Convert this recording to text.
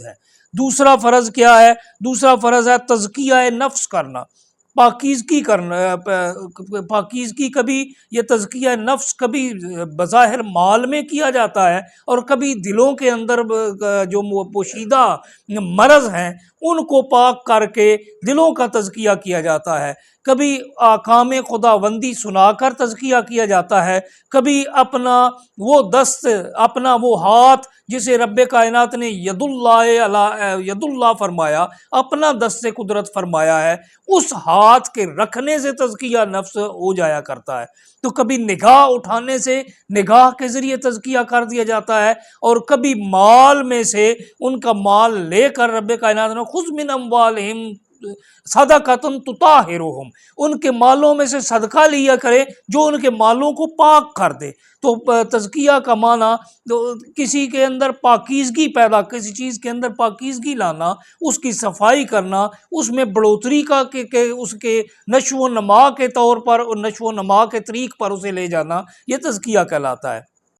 ہے۔ دوسرا فرض کیا ہے؟ دوسرا فرض ہے تزکیہ نفس کرنا، پاکیزگی کرنا۔ پاکیزگی کبھی یہ تزکیہ نفس کبھی بظاہر مال میں کیا جاتا ہے، اور کبھی دلوں کے اندر جو پوشیدہ مرض ہیں ان کو پاک کر کے دلوں کا تزکیہ کیا جاتا ہے۔ کبھی احکام خداوندی سنا کر تزکیہ کیا جاتا ہے، کبھی اپنا وہ دست، اپنا وہ ہاتھ جسے رب کائنات نے ید اللہ فرمایا، اپنا دست قدرت فرمایا ہے، اس ہاتھ کے رکھنے سے تزکیہ نفس ہو جایا کرتا ہے۔ تو کبھی نگاہ اٹھانے سے نگاہ کے ذریعے تزکیہ کر دیا جاتا ہے، اور کبھی مال میں سے ان کا مال لے کر رب کائنات نے خذ من اموالہم صدقۃ تطہرہم، ان کے مالوں میں سے صدقہ لیا کرے جو ان کے مالوں کو پاک کر دے۔ تو تزکیہ کا معنی کسی کے اندر پاکیزگی پیدا، کسی چیز کے اندر پاکیزگی لانا، اس کی صفائی کرنا، اس میں بڑھوتری کا کہ اس کے نشو و نما کے طور پر اور نشو و نما کے طریق پر اسے لے جانا، یہ تزکیہ کہلاتا ہے۔